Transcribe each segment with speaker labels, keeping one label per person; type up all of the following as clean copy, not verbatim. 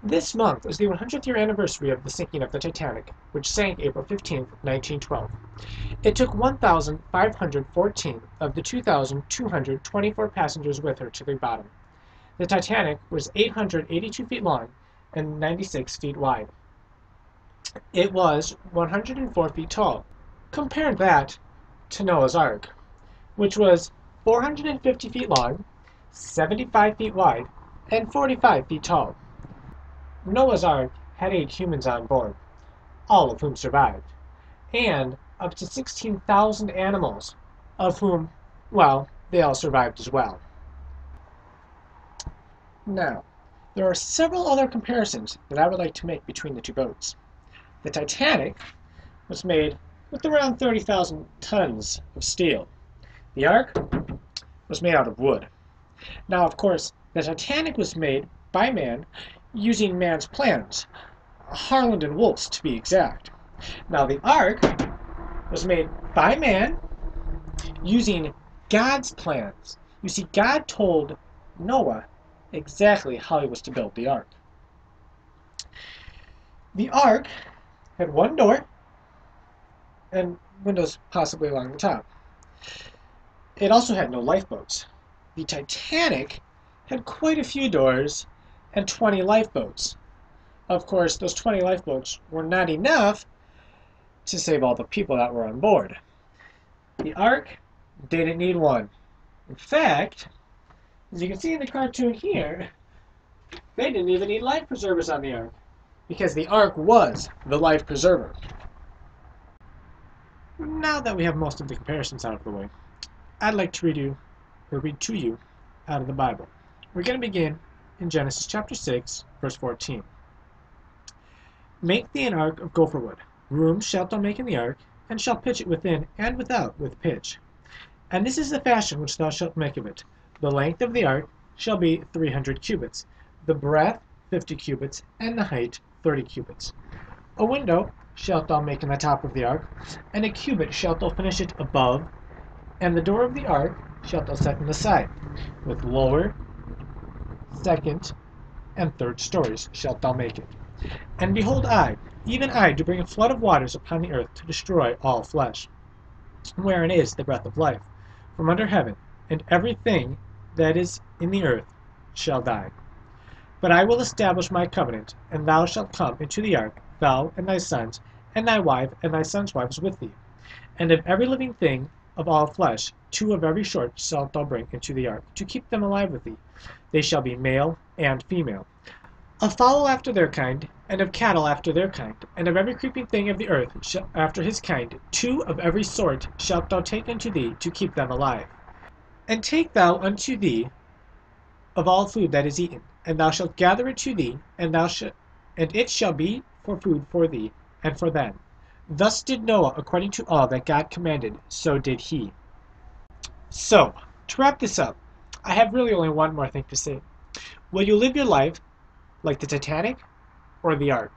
Speaker 1: This month is the 100th year anniversary of the sinking of the Titanic, which sank April 15, 1912. It took 1,514 of the 2,224 passengers with her to the bottom. The Titanic was 882 feet long and 96 feet wide. It was 104 feet tall. Compare that to Noah's Ark, which was 450 feet long, 75 feet wide, and 45 feet tall. Noah's Ark had 8 humans on board, all of whom survived, and up to 16,000 animals, of whom, well, they all survived as well. Now, there are several other comparisons that I would like to make between the two boats. The Titanic was made with around 30,000 tons of steel. The Ark was made out of wood. Now, of course, the Titanic was made by man using man's plans, Harland and Wolff's to be exact. Now, the Ark was made by man using God's plans. You see, God told Noah exactly how he was to build the Ark. The Ark had one door and windows possibly along the top. It also had no lifeboats. The Titanic had quite a few doors and 20 lifeboats. Of course, those 20 lifeboats were not enough to save all the people that were on board. The Ark didn't need one. In fact, as you can see in the cartoon here, they didn't even need life preservers on the Ark, because the Ark was the life preserver. Now that we have most of the comparisons out of the way, I'd like to read to you out of the Bible. We're going to begin in Genesis chapter 6, verse 14. Make thee an ark of gopher wood. Rooms shalt thou make in the ark, and shalt pitch it within and without with pitch. And this is the fashion which thou shalt make of it. The length of the ark shall be 300 cubits, the breadth 50 cubits, and the height 30 cubits. A window shalt thou make in the top of the ark, and a cubit shalt thou finish it above, and the door of the ark shalt thou set in the side, with lower, second, and third stories shalt thou make it. And behold, I, even I, do bring a flood of waters upon the earth to destroy all flesh, wherein is the breath of life, from under heaven, and everything that is in the earth shall die. But I will establish my covenant, and thou shalt come into the ark, thou and thy sons, and thy wife, and thy sons' wives with thee. And of every living thing of all flesh, 2 of every sort shalt thou bring into the ark, to keep them alive with thee. They shall be male and female. Of fowl after their kind, and of cattle after their kind, and of every creeping thing of the earth after his kind, 2 of every sort shalt thou take unto thee, to keep them alive. And take thou unto thee of all food that is eaten, and thou shalt gather it to thee, and it shall be for food for thee and for them. Thus did Noah according to all that God commanded, so did he. So, to wrap this up, I have really only one more thing to say. Will you live your life like the Titanic or the Ark?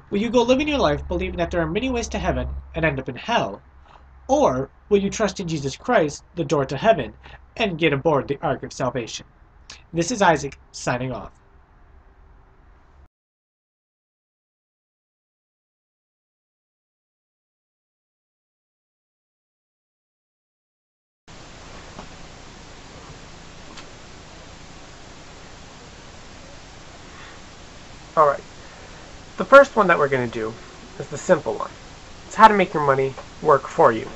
Speaker 1: Will you go living your life believing that there are many ways to heaven and end up in hell? Or will you trust in Jesus Christ, the door to heaven, and get aboard the Ark of Salvation? This is Isaac, signing off. Alright, the first one that we're going to do is the simple one. It's how to make your money work for you.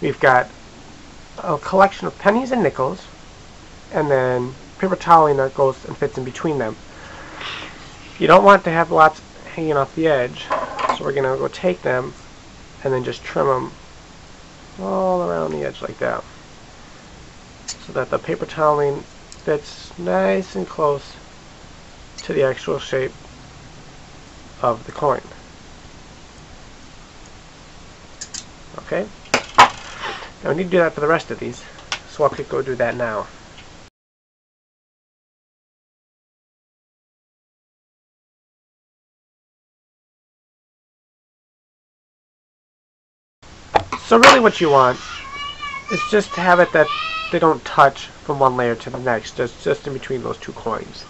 Speaker 1: We've got a collection of pennies and nickels, and then paper toweling that goes and fits in between them. You don't want to have lots hanging off the edge, so we're going to go take them and then just trim them all around the edge like that, so that the paper toweling fits nice and close to the actual shape of the coin. Okay? Now we need to do that for the rest of these, so I'll go do that now. So really what you want is just to have it that they don't touch from one layer to the next, just in between those 2 coins.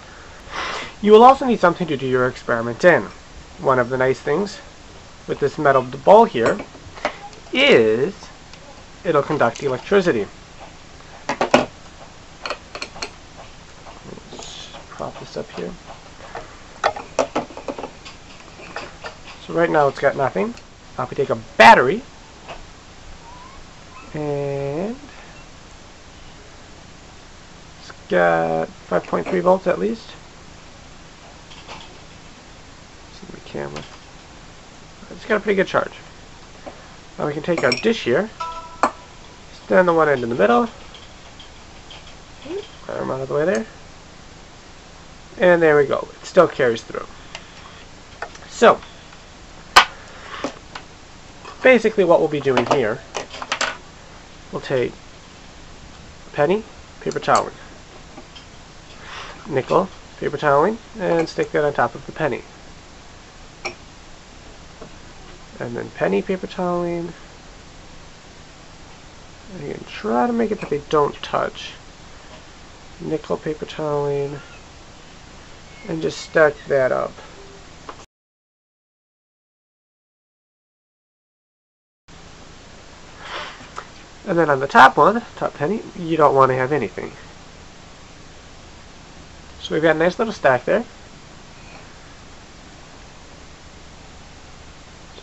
Speaker 2: You will also need something to do your experiment in. One of the nice things with this metal ball here is it'll conduct electricity. Let's prop this up here. So right now it's got nothing. Now if we take a battery and it's got 5.3 volts at least. See the camera. It's got a pretty good charge. Now we can take our dish here, stand the one end in the middle, arm out of the way there, and there we go. It still carries through. So, basically what we'll be doing here, we'll take a penny, paper toweling, nickel, paper toweling, and stick that on top of the penny. And then penny paper toweling. And you can try to make it that they don't touch. Nickel paper toweling. And just stack that up. And then on the top one, top penny, you don't want to have anything. So we've got a nice little stack there.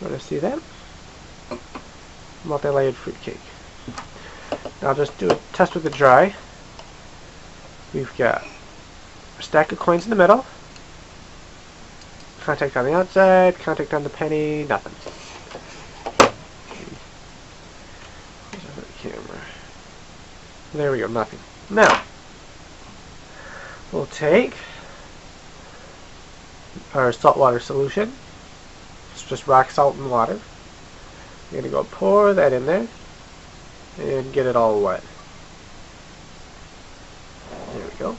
Speaker 2: Sort of see that? Multi-layered fruitcake. Now I'll just do a test with the dry. We've got a stack of coins in the middle. Contact on the outside, contact on the penny, nothing. Here's our camera. There we go, nothing. Now, we'll take our saltwater solution. It's just rock salt and water. You're going to go pour that in there and get it all wet. There we go.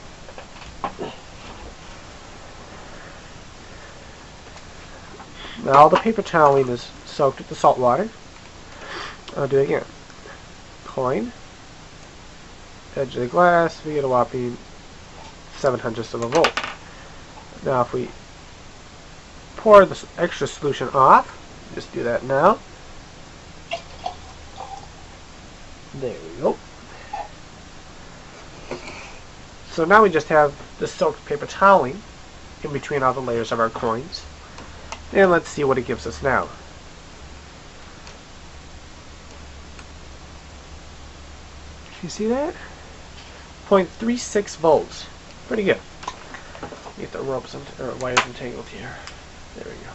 Speaker 2: Now all the paper toweling is soaked with the salt water. I'll do it again. Coin, edge of the glass, we get a whopping 0.07 of a volt. Now if we pour the extra solution off, just do that now. There we go. So now we just have the soaked paper toweling in between all the layers of our coins. And let's see what it gives us now. Can you see that? 0.36 volts. Pretty good. Get the ropes or wires entangled here. There we go.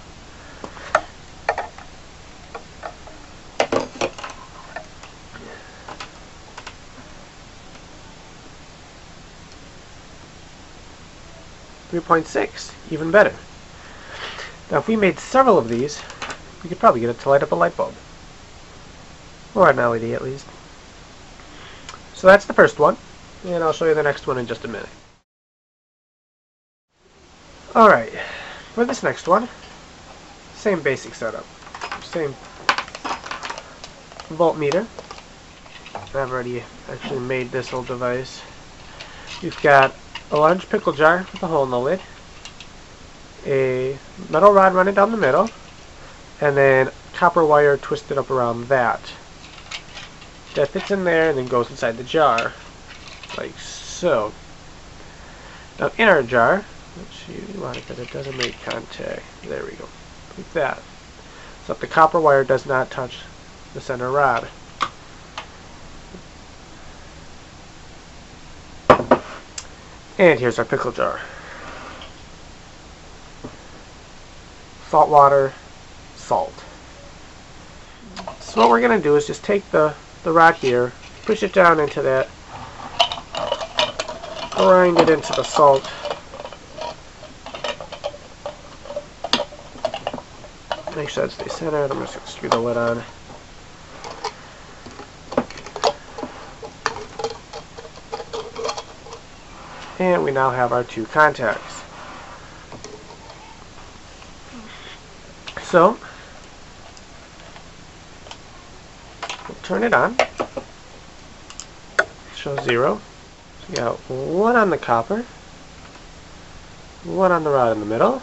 Speaker 2: 3.6, even better. Now if we made several of these, we could probably get it to light up a light bulb. Or an LED at least. So that's the first one, and I'll show you the next one in just a minute. Alright, for this next one, same basic setup. Same voltmeter. I've already actually made this whole device. We've got a large pickle jar with a hole in the lid, a metal rod running down the middle, and then copper wire twisted up around that. That fits in there and then goes inside the jar, like so. Now in our jar, let's see, we want it that it doesn't make contact. There we go. Like that. So if the copper wire does not touch the center rod. And here's our pickle jar. Salt water, salt. So what we're going to do is just take the rod here, push it down into that, grind it into the salt. Make sure that stays centered. I'm just going to screw the lid on. And we now have our two contacts. So, we'll turn it on. Show 0. So we got one on the copper, one on the rod in the middle.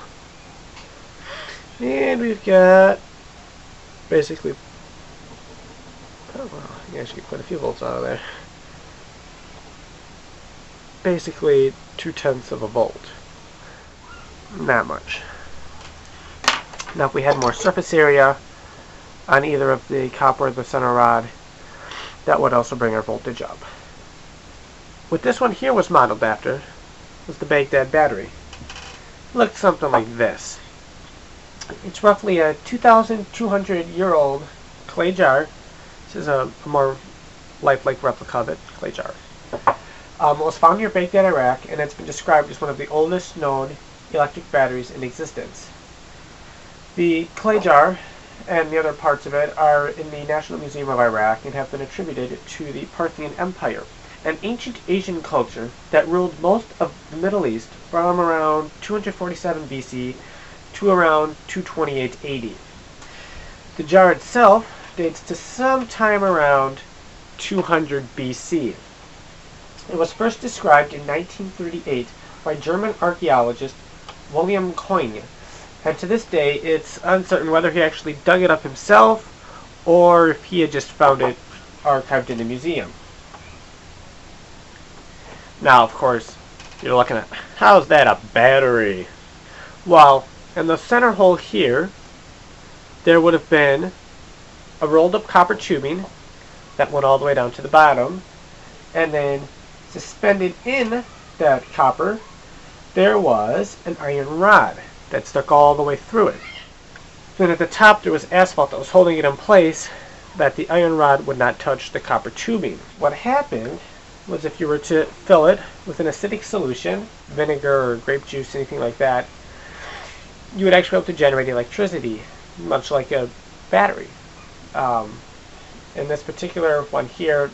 Speaker 2: And we've got basically, oh well, you actually get quite a few volts out of there. Basically 2/10 of a volt. Not much. Now if we had more surface area on either of the copper or the center rod, that would also bring our voltage up. What this one here was modeled after was the Baghdad battery. It looked something like this. It's roughly a 2,200-year-old clay jar. This is a more lifelike replica of it, clay jar. It was found near Baghdad, Iraq, and it's been described as one of the oldest known electric batteries in existence. The clay jar and the other parts of it are in the National Museum of Iraq and have been attributed to the Parthian Empire, an ancient Asian culture that ruled most of the Middle East from around 247 BC to around 228 AD. The jar itself dates to sometime around 200 BC. It was first described in 1938 by German archaeologist William Koing, and to this day it's uncertain whether he actually dug it up himself or if he had just found it archived in a museum. Now, of course, you're looking at, how's that a battery? Well, in the center hole here, there would have been a rolled up copper tubing that went all the way down to the bottom, and then suspended in that copper, there was an iron rod that stuck all the way through it. Then at the top there was asphalt that was holding it in place, that the iron rod would not touch the copper tubing. What happened was if you were to fill it with an acidic solution, vinegar or grape juice, anything like that, you would actually be able to generate electricity, much like a battery. In this particular one here,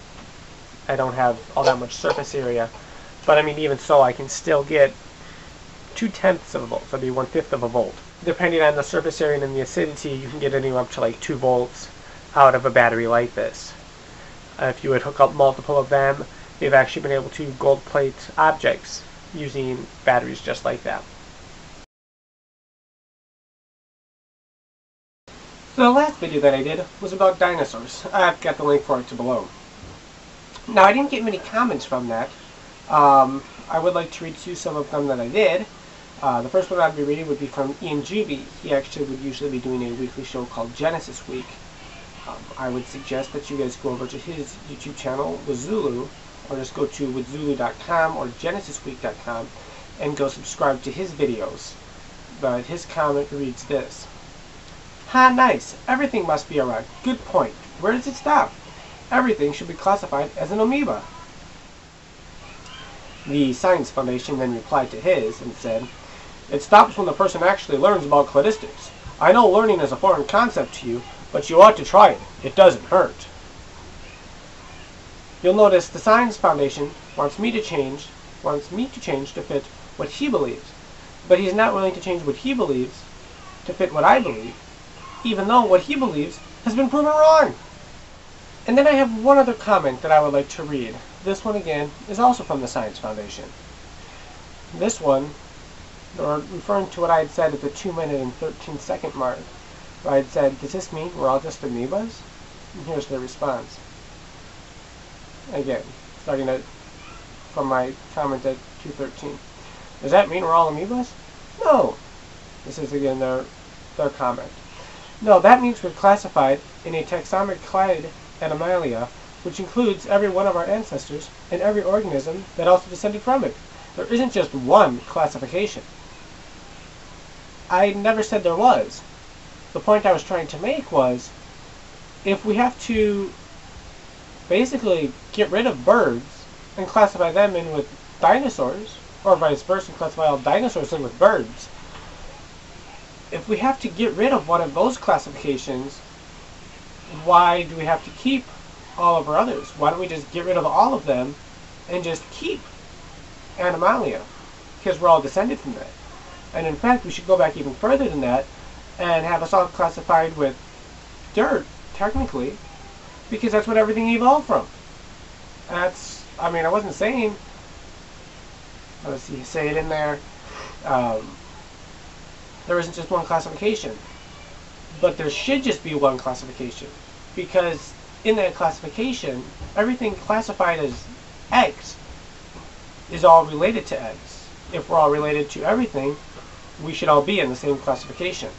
Speaker 2: I don't have all that much surface area, but I mean, even so, I can still get 2/10 of a volt, so that'd be 1/5 of a volt. Depending on the surface area and the acidity, you can get anywhere up to like 2 volts out of a battery like this. If you would hook up multiple of them, they've actually been able to gold plate objects using batteries just like that. So the last video that I did was about dinosaurs. I've got the link for it below. Now, I didn't get many comments from that. I would like to read to you some of them that I did. The first one I'd be reading would be from Ian Juby. He actually would usually be doing a weekly show called Genesis Week. I would suggest that you guys go over to his YouTube channel, Wazulu, or just go to wazulu.com or genesisweek.com and go subscribe to his videos. But his comment reads this. Ha, nice. Everything must be a rock. Good point. Where does it stop? Everything should be classified as an amoeba. The Science Foundation then replied to his and said, it stops when the person actually learns about cladistics. I know learning is a foreign concept to you, but you ought to try it. It doesn't hurt. You'll notice the Science Foundation wants me to change to fit what he believes, but he's not willing to change what he believes to fit what I believe, even though what he believes has been proven wrong. And then I have one other comment that I would like to read. This one again is also from the Science Foundation. This one, they're referring to what I had said at the 2-minute and 13-second mark, where I had said, does this mean we're all just amoebas? And here's the response. Again, starting from my comment at 2:13. Does that mean we're all amoebas? No. This is again their comment. No, that means we're classified in a taxonomic clade Animalia, which includes every one of our ancestors and every organism that also descended from it. There isn't just one classification. I never said there was. The point I was trying to make was, if we have to basically get rid of birds and classify them in with dinosaurs, or vice versa, and classify all dinosaurs in with birds, if we have to get rid of one of those classifications, why do we have to keep all of our others? Why don't we just get rid of all of them and just keep Animalia? Because we're all descended from that. And in fact, we should go back even further than that and have us all classified with dirt, technically, because that's what everything evolved from. That's, I mean, I wasn't saying, let's see, say it in there, there isn't just one classification. But there should just be one classification, because in that classification, everything classified as eggs is all related to eggs. If we're all related to everything, we should all be in the same classification.